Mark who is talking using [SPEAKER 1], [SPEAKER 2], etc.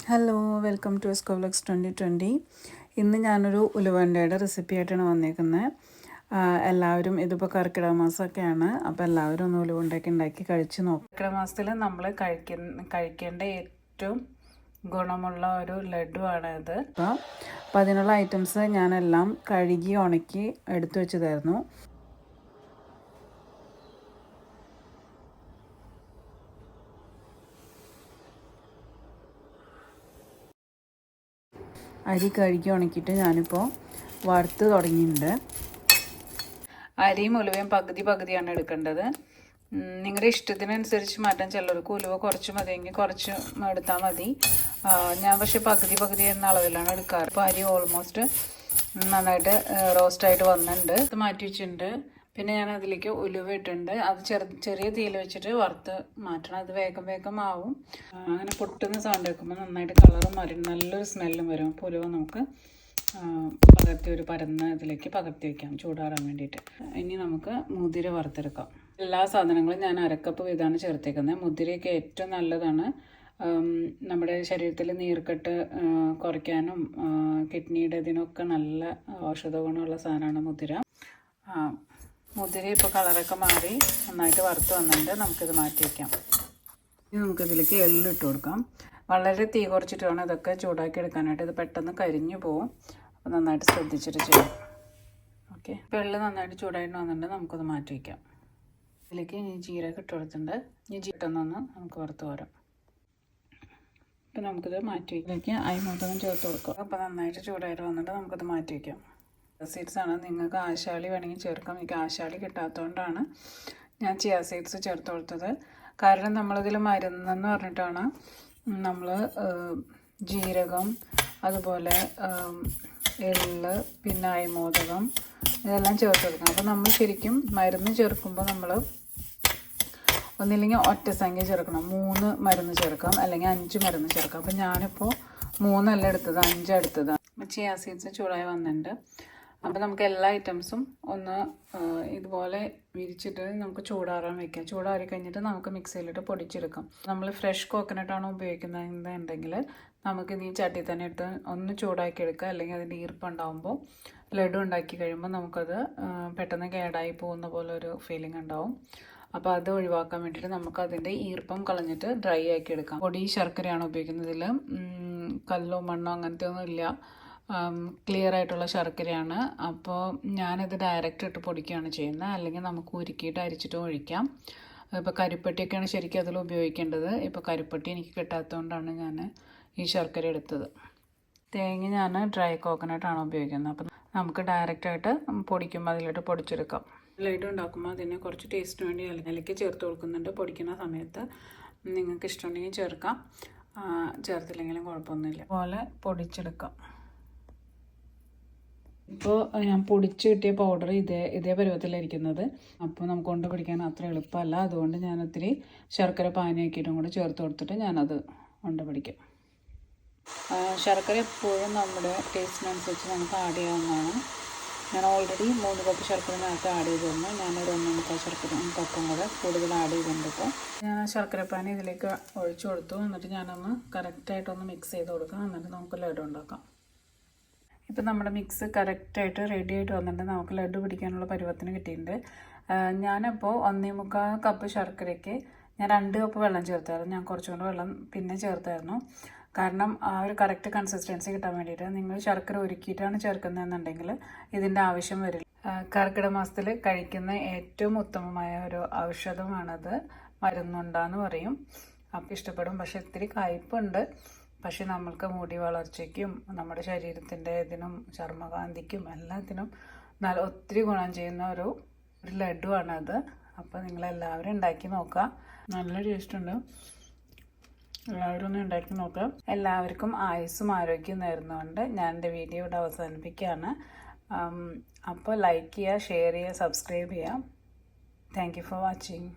[SPEAKER 1] Hello, welcome to Esco vlogs 2020. ഇന്ന് ഞാനൊരു ഉലുവണ്ടയുടെ recipe ആയിട്ടാണ് വന്നേക്കുന്നത്. എല്ലാവരും ഇതിപ്പോൾ കർക്കിടക മാസമൊക്കെയാണ്, അപ്പോൾ എല്ലാവരും ഒന്ന് ഉലുവണ്ടയൊക്കെ ഉണ്ടാക്കി കഴിച്ച് നോക്കും. കർക്കിടക മാസത്തിൽ നമ്മൾ കഴിക്കേണ്ട ഏറ്റവും ഗുണമുള്ള ഒരു ലഡുവാണ് ഇത്. അപ്പോൾ അതിനുള്ള ഐറ്റംസ് ഞാനെല്ലാം കഴുകി ഉണക്കി എടുത്തു വെച്ചതായിരുന്നു. അരി കഴുകി ഉണക്കിയിട്ട് ഞാനിപ്പോൾ വറുത്ത് തുടങ്ങിയിട്ടുണ്ട്. അരിയും ഉലുവയും പകുതിയാണ് എടുക്കേണ്ടത്. നിങ്ങളുടെ ഇഷ്ടത്തിനനുസരിച്ച് മാറ്റാൻ. ചിലർക്ക് ഉലുവ കുറച്ച് മതിയെങ്കിൽ കുറച്ച് എടുത്താൽ മതി. ഞാൻ പക്ഷേ പകുതി എന്ന അളവിലാണ് എടുക്കാറ്. ഇപ്പോൾ അരി ഓൾമോസ്റ്റ് നന്നായിട്ട് റോസ്റ്റായിട്ട് വന്നിട്ടുണ്ട്. ഇത് മാറ്റി വെച്ചിട്ടുണ്ട്. പിന്നെ ഞാൻ അതിലേക്ക് ഉലുവ ഇട്ടിട്ടുണ്ട്. അത് ചെറിയ തീയിൽ വെച്ചിട്ട് വറുത്ത് മാറ്റണം. അത് വേഗം ആവും. അങ്ങനെ പൊട്ടുന്ന സൗണ്ട് വെക്കുമ്പോൾ നന്നായിട്ട് കളറും വരും, നല്ലൊരു സ്മെല്ലും വരും. അപ്പോൾ ഉലുവ നമുക്ക് ഒരു പരന്ന ഇതിലേക്ക് പകർത്തി വയ്ക്കാം ചൂടാറാൻ വേണ്ടിയിട്ട്. ഇനി നമുക്ക് മുതിര വറുത്തെടുക്കാം. എല്ലാ സാധനങ്ങളും ഞാൻ അരക്കപ്പ് വീതമാണ് ചേർത്തേക്കുന്നത്. മുതിരയൊക്കെ ഏറ്റവും നല്ലതാണ്. നമ്മുടെ ശരീരത്തിൽ നീർക്കെട്ട് കുറയ്ക്കാനും കിഡ്നിയുടെ ഇതിനൊക്കെ നല്ല ഔഷധ ഗുണമുള്ള സാധനമാണ് മുതിര. മുതിര ഇപ്പോൾ കളറൊക്കെ മാറി നന്നായിട്ട് വറുത്ത് വന്നിട്ടുണ്ട്. നമുക്കിത് മാറ്റി വയ്ക്കാം. ഇനി നമുക്കിതിലേക്ക് എള്ളിട്ട് കൊടുക്കാം. വളരെ തീ കുറച്ചിട്ട് വേണം ഇതൊക്കെ ചൂടാക്കി എടുക്കാനായിട്ട്. ഇത് പെട്ടെന്ന് കരിഞ്ഞു പോവും. അപ്പോൾ നന്നായിട്ട് ശ്രദ്ധിച്ചിട്ട് ചെയ്യാം. ഓക്കെ, ഇപ്പോൾ എള്ള് നന്നായിട്ട് ചൂടായിട്ട് വന്നിട്ടുണ്ട്. നമുക്കത് മാറ്റി വയ്ക്കാം. ഇതിലേക്ക് ഇനി ജീരകം ഇട്ട് കൊടുത്തിട്ടുണ്ട്. ഇനി ജീരകമൊന്ന് നമുക്ക് വറുത്ത് പോരാം. ഇപ്പോൾ നമുക്കിത് മാറ്റി വയ്ക്കാം. അയമോദകം ചേർത്ത് കൊടുക്കാം. അപ്പോൾ നന്നായിട്ട് ചൂടായിട്ട് വന്നിട്ട് നമുക്കത് മാറ്റി വയ്ക്കാം. സീഡ്സ് ആണ്. നിങ്ങൾക്ക് ആശാളി വേണമെങ്കിൽ ചേർക്കാം. എനിക്ക് ആശാളി കിട്ടാത്തതുകൊണ്ടാണ് ഞാൻ ചിയ സീഡ്സ് ചേർത്ത് കൊടുത്തത്. കാരണം നമ്മളിതിൽ മരുന്നെന്ന് പറഞ്ഞിട്ടാണ് നമ്മൾ ജീരകം, അതുപോലെ എള്ള്, പിന്നെ അയമോദകം ഇതെല്ലാം ചേർത്ത് കൊടുക്കണം. അപ്പോൾ നമ്മൾ ശരിക്കും മരുന്ന് ചേർക്കുമ്പോൾ നമ്മൾ ഒന്നില്ലെങ്കിൽ ഒറ്റ സംഖ്യ ചേർക്കണം. 3 മരുന്ന് ചേർക്കാം, അല്ലെങ്കിൽ 5 മരുന്ന് ചേർക്കാം. അപ്പോൾ ഞാനിപ്പോൾ 3 എടുത്തത്, 5 എടുത്തത്. ചിയ സീഡ്സ് ചൂടായി വന്നിട്ടുണ്ട്. അപ്പോൾ നമുക്ക് എല്ലാ ഐറ്റംസും ഒന്ന് ഇതുപോലെ വിരിച്ചിട്ട് നമുക്ക് ചൂടാറാൻ വയ്ക്കാം. ചൂടാറി കഴിഞ്ഞിട്ട് നമുക്ക് മിക്സിയിലിട്ട് പൊടിച്ചെടുക്കാം. നമ്മൾ ഫ്രഷ് കോക്കനട്ടാണ് ഉപയോഗിക്കുന്നതെന്നുണ്ടെങ്കിൽ നമുക്ക് ഈ ചട്ടി തന്നെ ഇട്ട് ഒന്ന് ചൂടാക്കി എടുക്കുക. അല്ലെങ്കിൽ അതിൻ്റെ ഈർപ്പുണ്ടാകുമ്പോൾ ലഡു ഉണ്ടാക്കി കഴിയുമ്പോൾ നമുക്കത് പെട്ടെന്ന് കേടായി പോകുന്ന പോലെ ഒരു ഫീലിംഗ് ഉണ്ടാവും. അപ്പോൾ അത് ഒഴിവാക്കാൻ വേണ്ടിയിട്ട് നമുക്ക് അതിൻ്റെ ഈർപ്പം കളഞ്ഞിട്ട് ഡ്രൈ ആക്കി എടുക്കാം. പൊടി ശർക്കരയാണ് ഉപയോഗിക്കുന്നത്. ഇതിൽ കല്ലോ മണ്ണോ അങ്ങനത്തെ ഒന്നും ഇല്ല. ക്ലിയർ ആയിട്ടുള്ള ശർക്കരയാണ്. അപ്പോൾ ഞാനിത് ഡയറക്റ്റ് ഇട്ട് പൊടിക്കുകയാണ് ചെയ്യുന്നത്. അല്ലെങ്കിൽ നമുക്ക് ഉരുക്കിയിട്ട് അരിച്ചിട്ട് ഒഴിക്കാം. ഇപ്പോൾ കരിപ്പട്ടിയൊക്കെയാണ് ശരിക്കും അതിൽ ഉപയോഗിക്കേണ്ടത്. ഇപ്പോൾ കരിപ്പട്ടി എനിക്ക് കിട്ടാത്തതുകൊണ്ടാണ് ഞാൻ ഈ ശർക്കര എടുത്തത്. തേങ്ങ ഞാൻ ഡ്രൈ കോക്കനട്ടാണ് ഉപയോഗിക്കുന്നത്. അപ്പം നമുക്ക് ഡയറക്റ്റായിട്ട് പൊടിക്കുമ്പോൾ അതിലിട്ട് പൊടിച്ചെടുക്കാം. ലഡു ഉണ്ടാക്കുമ്പോൾ അതിന് കുറച്ച് ടേസ്റ്റിന് വേണ്ടി ഇലയ്ക്ക് ചേർത്ത് കൊടുക്കുന്നുണ്ട് പൊടിക്കുന്ന സമയത്ത്. നിങ്ങൾക്ക് ഇഷ്ടമുണ്ടെങ്കിൽ ചേർക്കാം, ചേർത്തില്ലെങ്കിലും കുഴപ്പമൊന്നുമില്ല. അതുപോലെ പൊടിച്ചെടുക്കാം. ഇപ്പോൾ ഞാൻ പൊടിച്ച് കിട്ടിയ പൗഡർ ഇതേ പരുവത്തിലിരിക്കുന്നത്. അപ്പോൾ നമുക്ക് കൊണ്ട് പിടിക്കാൻ അത്ര എളുപ്പമല്ല. അതുകൊണ്ട് ഞാൻ ഒത്തിരി ശർക്കര പാനിയാക്കിയിട്ടും കൂടെ ചേർത്ത് കൊടുത്തിട്ട് ഞാനത് കൊണ്ട് പിടിക്കും. ശർക്കര എപ്പോഴും നമ്മുടെ ടേസ്റ്റിനനുസരിച്ച് നമുക്ക് ആഡ് ചെയ്യാവുന്നതാണ്. ഞാൻ ഓൾറെഡി 3 കപ്പ് ശർക്കര നേരത്തെ ആഡ് ചെയ്തിരുന്നു. ഞാനൊരു 1.25 ശർക്കര കപ്പും കൂടെ കൂടുതൽ ആഡ് ചെയ്തിട്ടുണ്ട്. ഇപ്പോൾ ഞാൻ ശർക്കരപ്പാനി ഇതിലേക്ക് ഒഴിച്ചു കൊടുത്തു. എന്നിട്ട് ഞാനൊന്ന് കറക്റ്റായിട്ടൊന്ന് മിക്സ് ചെയ്ത് കൊടുക്കാം. എന്നിട്ട് നമുക്ക് ലഡു ഉണ്ടാക്കാം. ഇപ്പം നമ്മുടെ മിക്സ് കറക്റ്റായിട്ട് റെഡി ആയിട്ട് വന്നിട്ട് നമുക്ക് ലഡു പിടിക്കാനുള്ള പരുവത്തിന് കിട്ടിയിട്ടുണ്ട്. ഞാനപ്പോൾ 1.25 കപ്പ് ശർക്കരയ്ക്ക് ഞാൻ 2 കപ്പ് വെള്ളം ചേർത്തായിരുന്നു. ഞാൻ കുറച്ചുകൂടെ വെള്ളം പിന്നെ ചേർത്തായിരുന്നു. കാരണം ആ ഒരു കറക്റ്റ് കൺസിസ്റ്റൻസി കിട്ടാൻ വേണ്ടിയിട്ട്. നിങ്ങൾ ശർക്കര ഒരുക്കിയിട്ടാണ് ചേർക്കുന്നതെന്നുണ്ടെങ്കിൽ ഇതിൻ്റെ ആവശ്യം വരില്ല. കർക്കിടക മാസത്തിൽ കഴിക്കുന്ന ഏറ്റവും ഉത്തമമായ ഒരു ഔഷധമാണത്. മരുന്നുണ്ടാന്ന് പറയും. അപ്പോൾ ഇഷ്ടപ്പെടും. പക്ഷെ ഇത്തിരി കയ്പുണ്ട്. പക്ഷെ നമ്മൾക്ക് മുടി വളർച്ചയ്ക്കും നമ്മുടെ ശരീരത്തിൻ്റെ ഇതിനും ചർമ്മകാന്തിക്കും എല്ലാത്തിനും ഒത്തിരി ഗുണം ചെയ്യുന്ന ഒരു ലഡുവാണത്. അപ്പോൾ നിങ്ങളെല്ലാവരും ഉണ്ടാക്കി നോക്കുക. നല്ല ടേസ്റ്റുണ്ട്. എല്ലാവരും ഒന്ന് ഉണ്ടാക്കി നോക്കാം. എല്ലാവർക്കും ആയുസ്സും ആരോഗ്യം നേർന്നുകൊണ്ട് ഞാൻ എൻ്റെ വീഡിയോ ഇവിടെ അവസാനിപ്പിക്കുകയാണ്. അപ്പോൾ ലൈക്ക് ചെയ്യുക, ഷെയർ ചെയ്യുക, സബ്സ്ക്രൈബ് ചെയ്യുക. Thank you for watching.